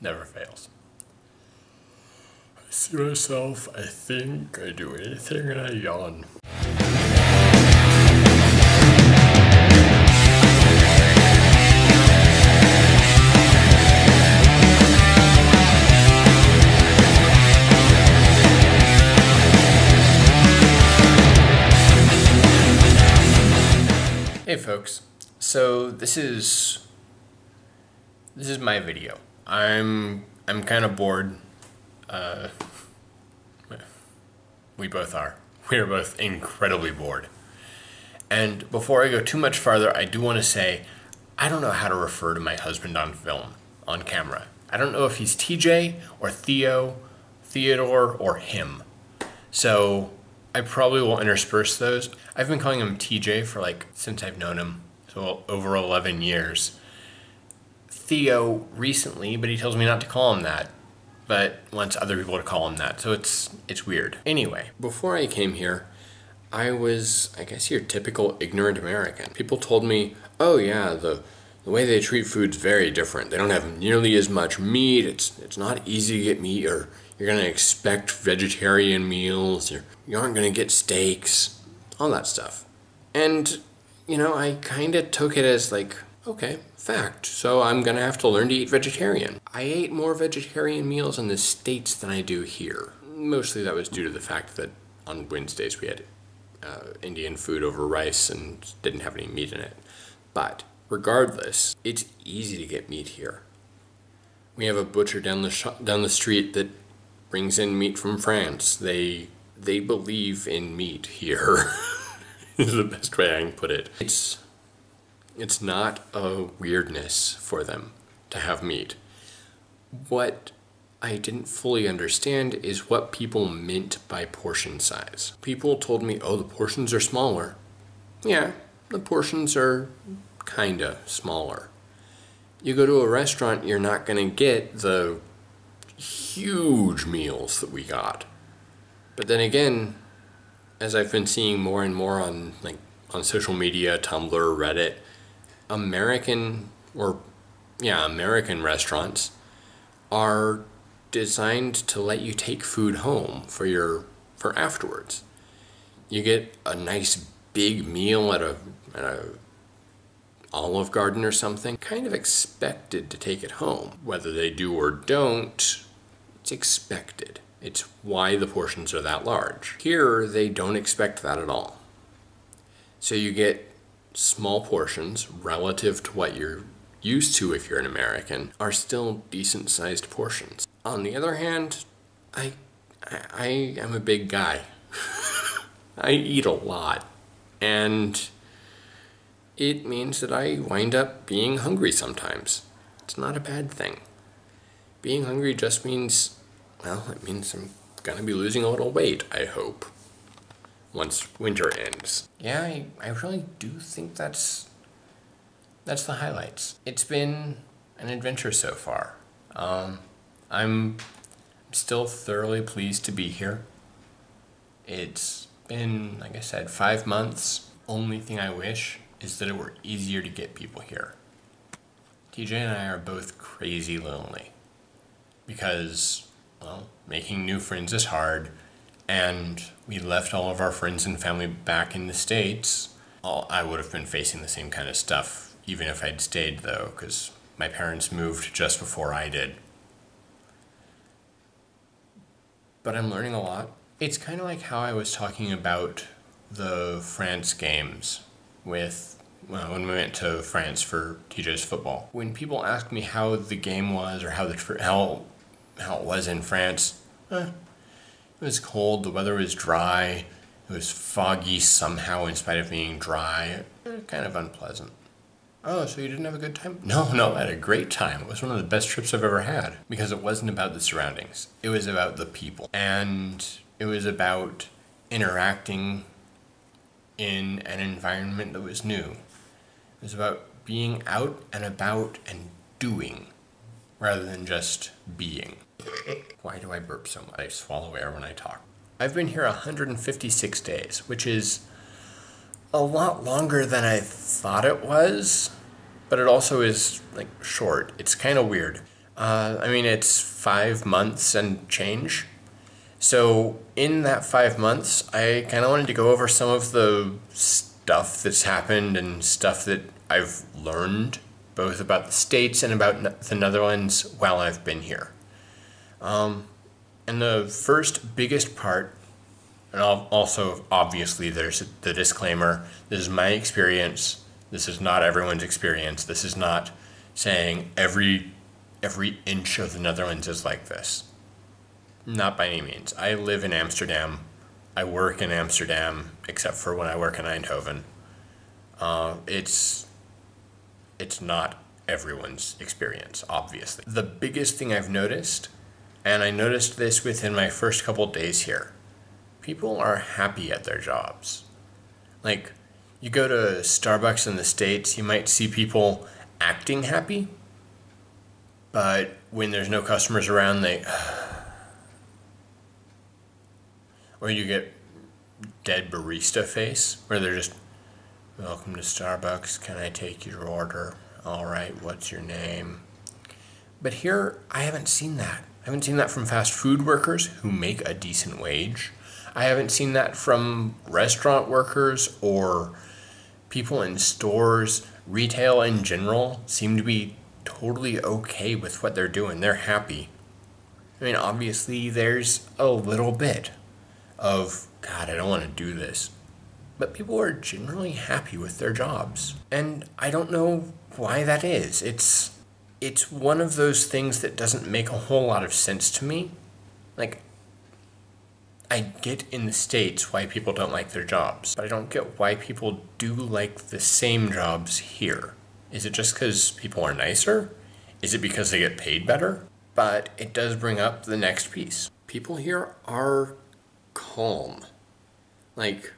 Never fails. I see myself, I think, I do anything, and I yawn. Hey folks, so this is my video. I'm kind of bored. We both are. We are both incredibly bored. And before I go too much farther, I do want to say I don't know how to refer to my husband on film, on camera. I don't know if he's TJ or Theo, Theodore, or him. So I probably will intersperse those. I've been calling him TJ for since I've known him, so over 11 years. Theo recently, but he tells me not to call him that, but wants other people to call him that, so it's weird. Anyway, before I came here, I was, I guess, your typical ignorant American. People told me, oh yeah, the way they treat food's very different. They don't have nearly as much meat, it's not easy to get meat, or you're gonna expect vegetarian meals, you aren't gonna get steaks, all that stuff. And, you know, I kinda took it as okay, fact, so I'm gonna have to learn to eat vegetarian. I ate more vegetarian meals in the States than I do here. Mostly that was due to the fact that on Wednesdays we had Indian food over rice and didn't have any meat in it. But regardless, it's easy to get meat here. We have a butcher down the street that brings in meat from France. They believe in meat here. Is the best way I can put it. It's not a weirdness for them to have meat. What I didn't fully understand is what people meant by portion size. People told me, oh, the portions are smaller. Yeah, the portions are kinda smaller. You go to a restaurant, you're not gonna get the huge meals that we got. But then again, as I've been seeing more and more on social media, Tumblr, Reddit, American restaurants are designed to let you take food home for afterwards. You get a nice big meal at a Olive Garden or something, kind of expected to take it home. Whether they do or don't, it's expected. It's why the portions are that large. Here, they don't expect that at all. So you get small portions relative to what you're used to if you're an American, are still decent sized portions. On the other hand, I am a big guy. I eat a lot, and it means that I wind up being hungry sometimes. It's not a bad thing. Being hungry just means, well, it means I'm gonna be losing a little weight, I hope, once winter ends. Yeah, I really do think that's the highlights. It's been an adventure so far. I'm still thoroughly pleased to be here. It's been, like I said, 5 months. Only thing I wish is that it were easier to get people here. TJ and I are both crazy lonely because, well, making new friends is hard, and we left all of our friends and family back in the States. I would have been facing the same kind of stuff even if I'd stayed, though, because my parents moved just before I did. But I'm learning a lot. It's kind of like how I was talking about the France games when we went to France for TJ's football. When people ask me how the game was or how it was in France, it was cold, the weather was dry, it was foggy somehow in spite of being dry. Kind of unpleasant. Oh, so you didn't have a good time? No, I had a great time. It was one of the best trips I've ever had because it wasn't about the surroundings. It was about the people. And it was about interacting in an environment that was new. It was about being out and about and doing rather than just being. Why do I burp so much? I swallow air when I talk. I've been here 156 days, which is a lot longer than I thought it was, but it also is, short. It's kind of weird. I mean, it's 5 months and change. So in that 5 months, I kind of wanted to go over some of the stuff that's happened and stuff that I've learned, both about the States and about the Netherlands while I've been here. And the first biggest part, and also obviously there's the disclaimer, this is my experience, this is not everyone's experience, this is not saying every inch of the Netherlands is like this. Not by any means. I live in Amsterdam. I work in Amsterdam, except for when I work in Eindhoven. It's not everyone's experience, obviously. The biggest thing I've noticed, and I noticed this within my first couple days here, people are happy at their jobs. Like, you go to Starbucks in the States, you might see people acting happy, but when there's no customers around, or you get dead barista face, where they're just, welcome to Starbucks, can I take your order? All right, what's your name? But here, I haven't seen that. I haven't seen that from fast food workers who make a decent wage. I haven't seen that from restaurant workers or people in stores. Retail in general seem to be totally okay with what they're doing. They're happy. I mean, obviously, there's a little bit of, God, I don't want to do this. But people are generally happy with their jobs. And I don't know why that is. It's one of those things that doesn't make a whole lot of sense to me. Like, I get in the States why people don't like their jobs, but I don't get why people do like the same jobs here. Is it just because people are nicer? Is it because they get paid better? But it does bring up the next piece. People here are calm. Like,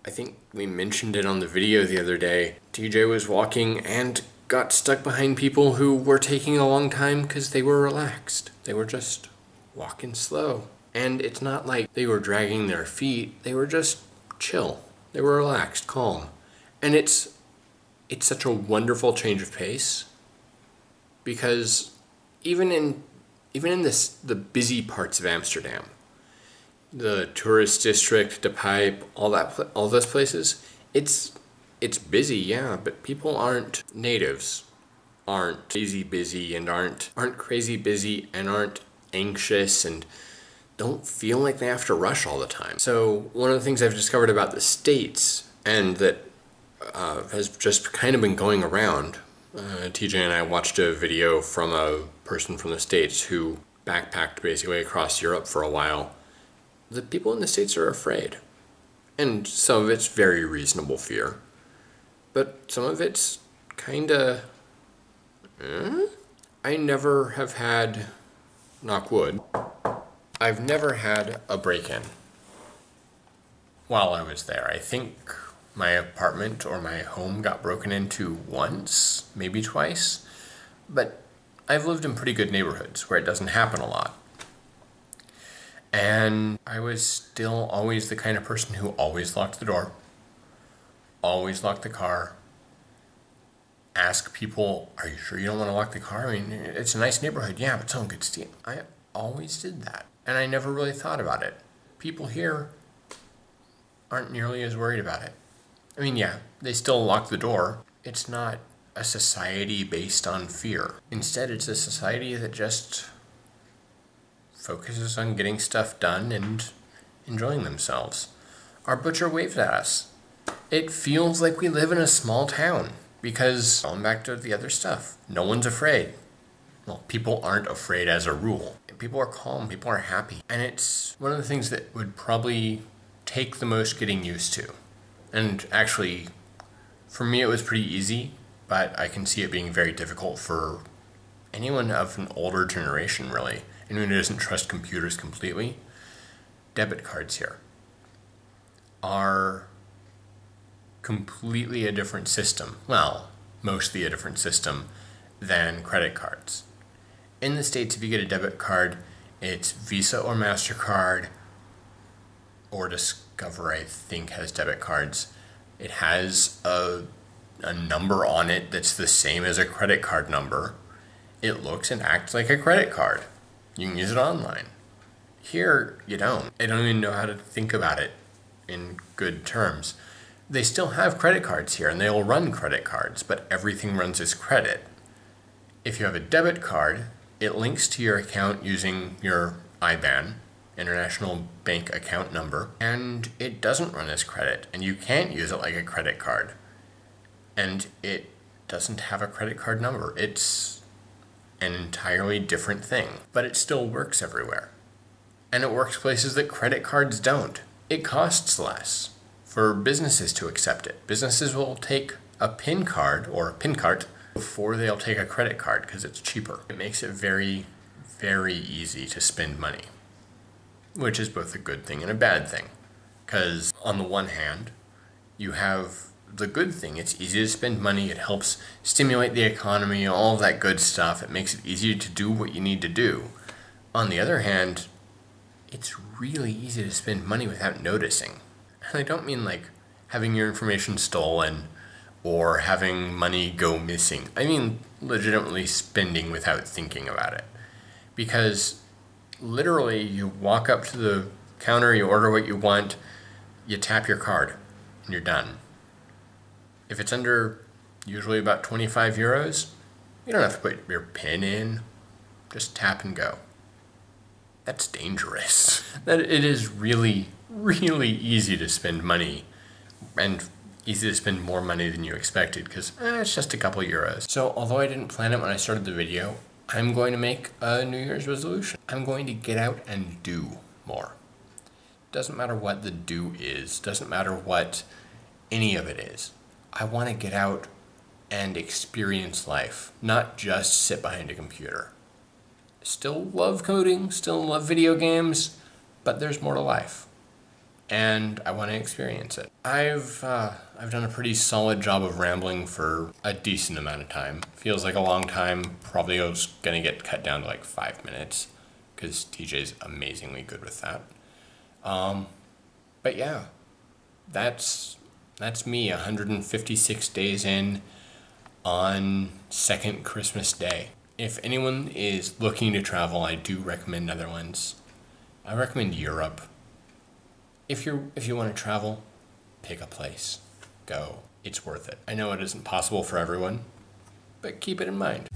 I think we mentioned it on the video the other day. TJ was walking and got stuck behind people who were taking a long time because they were relaxed. They were just walking slow. And it's not like they were dragging their feet. They were just chill. They were relaxed, calm. And it's such a wonderful change of pace, because even in the busy parts of Amsterdam, the tourist district, De Pijp, all those places, it's busy, yeah, but people aren't natives, aren't crazy busy and aren't crazy busy and aren't anxious and don't feel like they have to rush all the time. So one of the things I've discovered about the States, and that has just kind of been going around, TJ and I watched a video from a person from the States who backpacked basically across Europe for a while. The people in the States are afraid. And some of it's very reasonable fear. But some of it's kinda, I never have had, knock wood, I've never had a break-in while I was there. I think my apartment or my home got broken into once, maybe twice, but I've lived in pretty good neighborhoods where it doesn't happen a lot. And I was still always the kind of person who always locked the door, always locked the car, ask people, are you sure you don't want to lock the car? I mean, it's a nice neighborhood, yeah, but someone could steal. I always did that, and I never really thought about it. People here aren't nearly as worried about it. I mean, yeah, they still lock the door. It's not a society based on fear. Instead, it's a society that just focuses on getting stuff done and enjoying themselves. Our butcher waved at us. It feels like we live in a small town because, going back to the other stuff, no one's afraid. Well, people aren't afraid as a rule. People are calm, people are happy. And it's one of the things that would probably take the most getting used to. And actually, for me it was pretty easy, but I can see it being very difficult for anyone of an older generation, really. Anyone who doesn't trust computers completely. Debit cards here are completely a different system. Well, mostly a different system than credit cards. In the States, if you get a debit card, it's Visa or MasterCard, or Discover, I think, has debit cards. It has a number on it that's the same as a credit card number, It looks and acts like a credit card. You can use it online. Here, you don't. I don't even know how to think about it in good terms. They still have credit cards here, and they will run credit cards, but everything runs as credit. If you have a debit card, it links to your account using your IBAN, International Bank Account Number, and it doesn't run as credit, and you can't use it like a credit card. And it doesn't have a credit card number. It's an entirely different thing, but it still works everywhere. And it works places that credit cards don't. It costs less for businesses to accept it. Businesses will take a PIN card or a PIN cart before they'll take a credit card because it's cheaper. It makes it very, very easy to spend money, which is both a good thing and a bad thing. Because on the one hand, you have the good thing. It's easy to spend money. It helps stimulate the economy, all of that good stuff. It makes it easier to do what you need to do. On the other hand, it's really easy to spend money without noticing. And I don't mean like having your information stolen or having money go missing. I mean legitimately spending without thinking about it. Because literally you walk up to the counter, you order what you want, you tap your card, and you're done. If it's under usually about 25 euros, you don't have to put your PIN in, just tap and go. That's dangerous. That it is really, really easy to spend money, and easy to spend more money than you expected because it's just a couple euros. So although I didn't plan it when I started the video, I'm going to make a New Year's resolution. I'm going to get out and do more. Doesn't matter what the do is, doesn't matter what any of it is. I want to get out and experience life, not just sit behind a computer. Still love coding, still love video games, but there's more to life. And I want to experience it. I've done a pretty solid job of rambling for a decent amount of time. Feels like a long time. Probably I was going to get cut down to like 5 minutes because TJ's amazingly good with that. But yeah, that's me 156 days in on second Christmas Day. If anyone is looking to travel, I do recommend other ones. I recommend Europe. If you want to travel, pick a place. Go. It's worth it. I know it isn't possible for everyone, but keep it in mind.